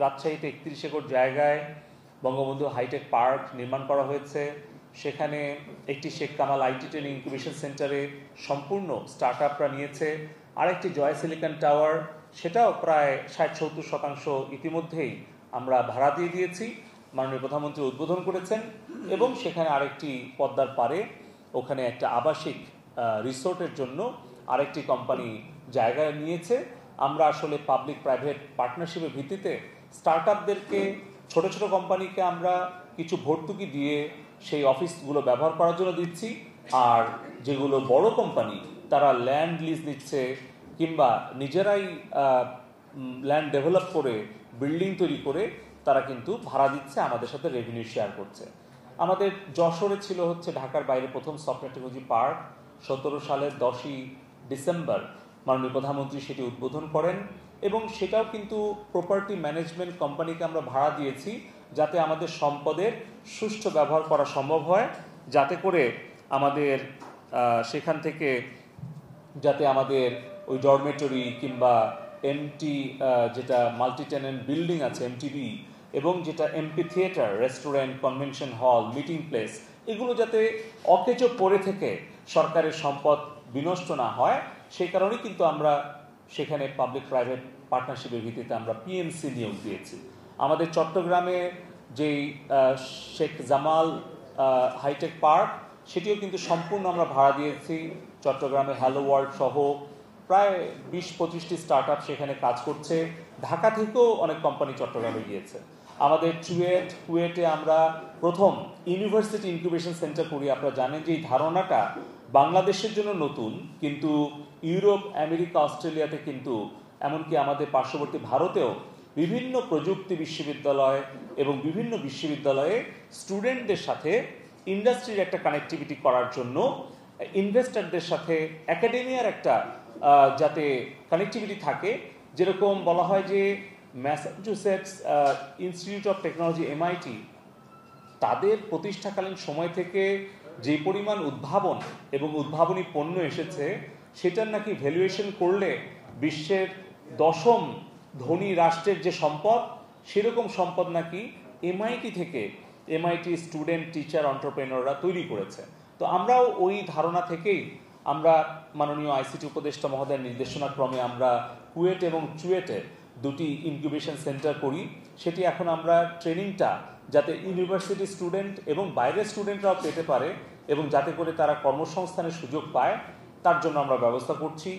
রাজশাহীতে 31 একর জায়গায় Bangabandhu hi tech park নির্মাণ করা হয়েছে। সেখানে একটি Sheikh Kamal IT training incubation সেন্টারে সম্পূর্ণ স্টার্ট আপরা নিয়েছে। আরেকটি জয় সিলিকন টাওয়ার, সেটাও প্রায় 60-70% ইতিমধ্যেই আমরা ভাড়া দিয়ে দিয়েছি। মাননীয় প্রধানমন্ত্রী উদ্বোধন করেছেন। এবং সেখানে আরেকটি পদ্মার পারে ওখানে একটা আবাসিক রিসোর্টের জন্য আরেকটি কোম্পানি জায়গা নিয়েছে। আমরা আসলে পাবলিক প্রাইভেট পার্টনারশিপের ভিত্তিতে স্টার্ট আপদেরকে, ছোট ছোট কোম্পানিকে আমরা কিছু ভর্তুকি দিয়ে সেই অফিসগুলো ব্যবহার করার জন্য দিচ্ছি। আর যেগুলো বড় কোম্পানি তারা ল্যান্ড লিজ নিচ্ছে কিংবা নিজেরাই ল্যান্ড ডেভেলপ করে বিল্ডিং তৈরি করে তারা কিন্তু ভাড়া দিচ্ছে, আমাদের সাথে রেভিনিউ শেয়ার করছে। আমাদের যশোরে ছিল হচ্ছে ঢাকার বাইরে প্রথম সফটওয়্যার টেকনোলজি পার্ক। 17 সালের 10ই ডিসেম্বর মাননীয় প্রধানমন্ত্রী সেটি উদ্বোধন করেন এবং সেটাও কিন্তু প্রপার্টি ম্যানেজমেন্ট কোম্পানিকে আমরা ভাড়া দিয়েছি যাতে আমাদের সম্পদের সুষ্ঠু ব্যবহার করা সম্ভব হয়, যাতে করে আমাদের সেখান থেকে যাতে আমাদের ওই ডরমেটরি কিংবা এমটি যেটা মাল্টি টেনেন্ট বিল্ডিং আছে এমটিবি, এবং যেটা MP theatre, restaurant, convention hall, meeting place, এগুলো যাতে অকেজো পড়ে থেকে সরকারের সম্পদ বিনষ্ট না হয়, সেই কারণেই কিন্তু আমরা সেখানে পাবলিক প্রাইভেট পার্টনারশিপের ভিত্তিতে আমরা পিএমসি নিয়োগ দিয়েছি। আমাদের চট্টগ্রামে যেই শেখ জামাল হাইটেক পার্ক, সেটিও কিন্তু সম্পূর্ণ আমরা ভাড়া দিয়েছি। চট্টগ্রামে হ্যালো ওয়ার্ল্ড সহ প্রায় 20-25টি স্টার্ট আপ সেখানে কাজ করছে। ঢাকা থেকেও অনেক কোম্পানি চট্টগ্রামে গিয়েছে। আমাদের কুয়েটে আমরা প্রথম ইউনিভার্সিটি ইনকিউবেশন সেন্টার করি। আপনারা জানেন যে এই ধারণাটা বাংলাদেশের জন্য নতুন, কিন্তু ইউরোপ, আমেরিকা, অস্ট্রেলিয়াতে কিন্তু, এমনকি আমাদের পার্শ্ববর্তী ভারতেও বিভিন্ন প্রযুক্তি বিশ্ববিদ্যালয় এবং বিভিন্ন বিশ্ববিদ্যালয়ে স্টুডেন্টদের সাথে ইন্ডাস্ট্রির একটা কানেক্টিভিটি করার জন্য ইনভেস্টরদের সাথে একাডেমিয়ার একটা যাতে কানেক্টিভিটি থাকে। যেরকম বলা হয় যে Massachusetts institute of technology MIT তাদের প্রতিষ্ঠাকালীন সময় থেকে যে পরিমাণ উদ্ভাবন এবং উদ্ভাবনী পণ্য এসেছে, সেটার নাকি ভ্যালুয়েশন করলে বিশ্বের 10ম ধনী রাষ্ট্রের যে সম্পদ, সেরকম সম্পদ নাকি এমআইটি থেকে এমআইটি স্টুডেন্ট, টিচার, এন্টারপ্রেনাররা তৈরি করেছে। তো আমরাও ওই ধারণা থেকেই আমরা মাননীয় আইসিটি উপদেষ্টা মহোদয়ের নির্দেশনা ক্রমে আমরা কুয়েট এবং চুয়েটে দুটি ইনকিউবেশন সেন্টার করি। সেটি এখন আমরা ট্রেনিংটা যাতে ইউনিভার্সিটি স্টুডেন্ট এবং বাইরের স্টুডেন্টরাও পেতে পারে এবং যাতে করে তারা কর্মসংস্থানের সুযোগ পায়, তার জন্য আমরা ব্যবস্থা করছি।